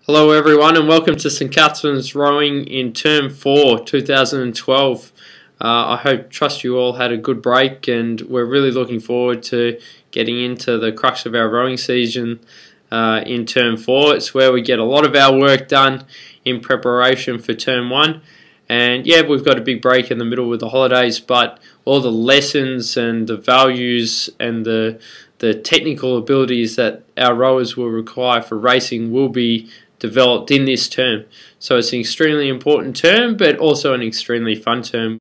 Hello everyone and welcome to St Catherine's Rowing in Term 4 2012. Trust you all had a good break, and we're really looking forward to getting into the crux of our rowing season in Term 4. It's where we get a lot of our work done in preparation for Term 1. And yeah, we've got a big break in the middle with the holidays, but all the lessons and the values and the technical abilities that our rowers will require for racing will be developed in this term. So it's an extremely important term, but also an extremely fun term.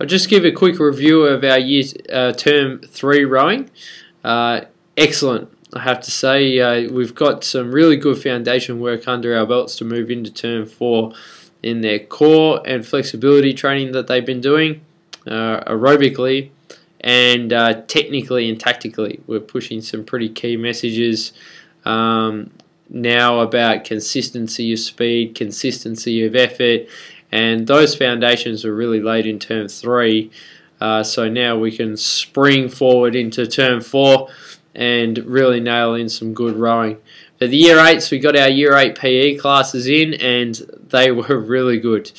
I'll just give a quick review of our Term 3 rowing. Excellent, I have to say. We've got some really good foundation work under our belts to move into Term 4 in their core and flexibility training that they've been doing aerobically and technically and tactically. We're pushing some pretty key messages now about consistency of speed, consistency of effort, and those foundations are really laid in Term 3. So now we can spring forward into Term 4 and really nail in some good rowing. For the Year 8s, we got our Year 8 PE classes in, and they were really good.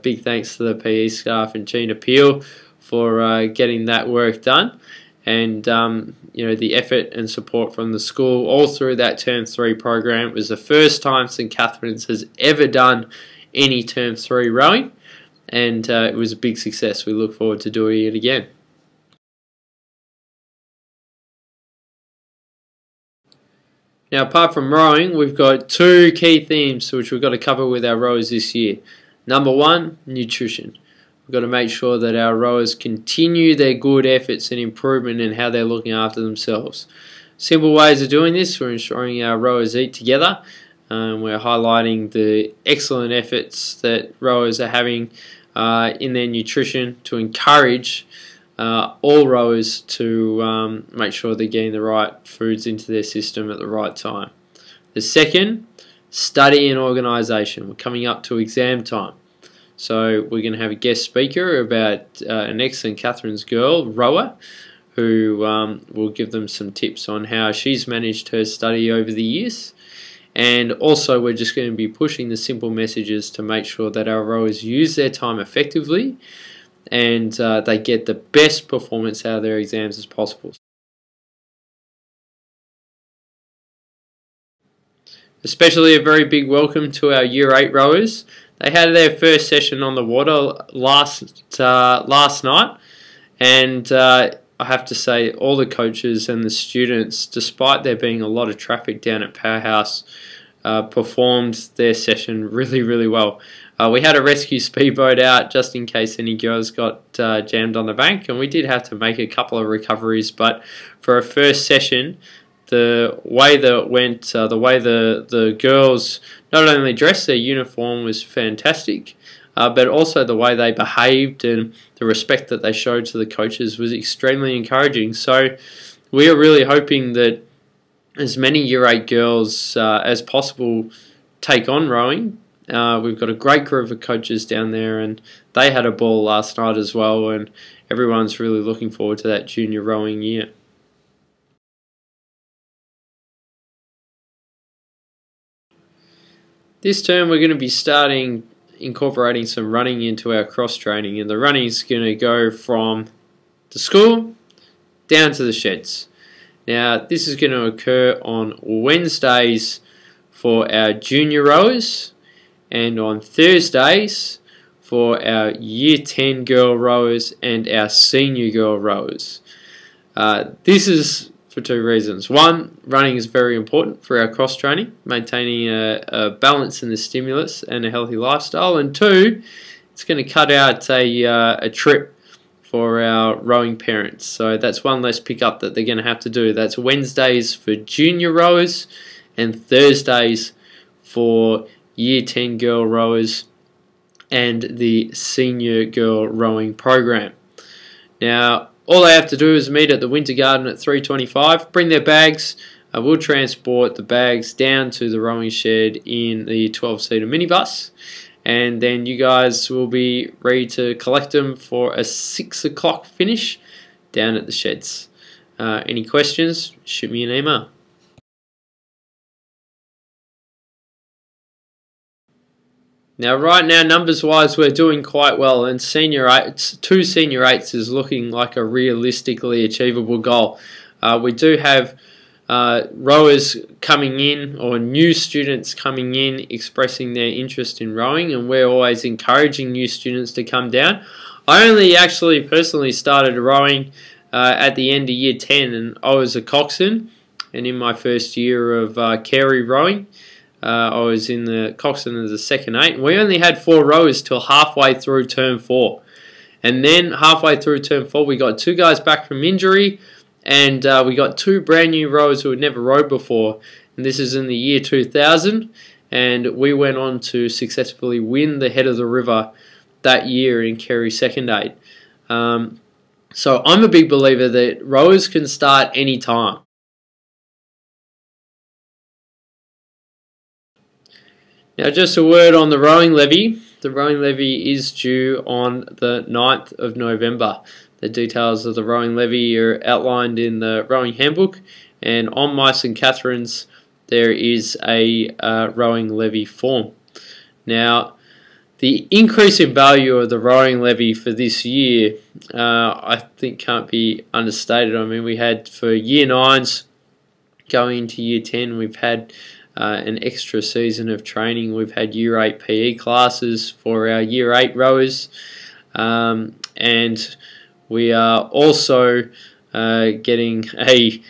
Big thanks to the PE staff and Gina Peel for getting that work done, and the effort and support from the school all through that Term 3 program. It was the first time St Catherine's has ever done any Term 3 rowing, and it was a big success. We look forward to doing it again. Now, apart from rowing, we've got two key themes which we've got to cover with our rowers this year. Number one, nutrition. We've got to make sure that our rowers continue their good efforts and improvement in how they're looking after themselves. Simple ways of doing this: we're ensuring our rowers eat together. We're highlighting the excellent efforts that rowers are having in their nutrition to encourage all rowers to make sure they're getting the right foods into their system at the right time. The second, study and organisation. We're coming up to exam time. So we're going to have a guest speaker about an ex-St Catherine's girl, rower, who will give them some tips on how she's managed her study over the years. And also we're just going to be pushing the simple messages to make sure that our rowers use their time effectively and they get the best performance out of their exams as possible. Especially a very big welcome to our Year 8 rowers. They had their first session on the water last night, and I have to say all the coaches and the students, despite there being a lot of traffic down at Powerhouse, performed their session really, really well. We had a rescue speedboat out just in case any girls got jammed on the bank, and we did have to make a couple of recoveries, but for a first session, the way that it went, the way the girls not only dressed their uniform was fantastic, but also the way they behaved and the respect that they showed to the coaches was extremely encouraging. So we are really hoping that as many Year 8 girls as possible take on rowing. We've got a great group of coaches down there, and they had a ball last night as well, and everyone's really looking forward to that junior rowing year. This term we're going to be incorporating some running into our cross training, and the running is going to go from the school down to the sheds. Now this is going to occur on Wednesdays for our junior rowers and on Thursdays for our Year 10 girl rowers and our senior girl rowers. This is for two reasons. One, running is very important for our cross training, maintaining a balance in the stimulus and a healthy lifestyle. And two, it's going to cut out a trip for our rowing parents. So that's one less pickup that they're going to have to do. That's Wednesdays for junior rowers and Thursdays for Year 10 girl rowers and the senior girl rowing program. Now, all they have to do is meet at the Winter Garden at 3:25, bring their bags. We'll transport the bags down to the rowing shed in the 12-seater minibus, and then you guys will be ready to collect them for a 6 o'clock finish down at the sheds. Any questions, shoot me an email. Now, right now, numbers-wise, we're doing quite well, and senior eights, 2 senior eights is looking like a realistically achievable goal. We do have rowers coming in, or new students coming in, expressing their interest in rowing, and we're always encouraging new students to come down. I only actually personally started rowing at the end of year 10, and I was a coxswain, and in my first year of Carey rowing, I was in the coxswain as a second 8, and we only had 4 rowers till halfway through term 4. And then halfway through term 4, we got 2 guys back from injury, and we got 2 brand new rowers who had never rowed before. And this is in the year 2000, and we went on to successfully win the Head of the River that year in Carey second 8. So I'm a big believer that rowers can start any time. Now, just a word on the rowing levy. The rowing levy is due on the 9th of November. The details of the rowing levy are outlined in the rowing handbook, and on My St Catherine's there is a rowing levy form. Now, the increase in value of the rowing levy for this year, I think can't be understated. I mean, we had for year 9s going into year 10, we've had an extra season of training. We've had year 8 PE classes for our year 8 rowers, and we are also getting a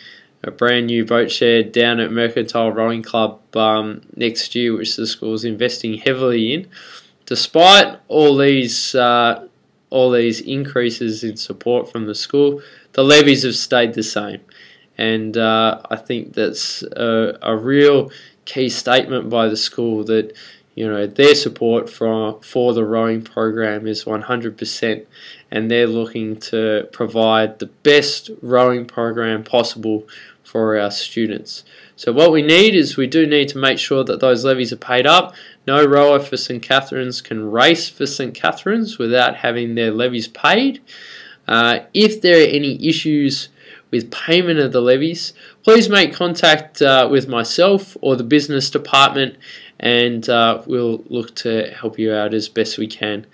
brand new boat shed down at Mercantile Rowing Club next year, which the school is investing heavily in. Despite all these increases in support from the school, the levies have stayed the same, and I think that's a real key statement by the school that, you know, their support for the rowing program is 100%, and they're looking to provide the best rowing program possible for our students. So what we need is we do need to make sure that those levies are paid up. No rower for St Catherine's can race for St Catherine's without having their levies paid. If there are any issues with payment of the levies, please make contact with myself or the business department, and we'll look to help you out as best we can.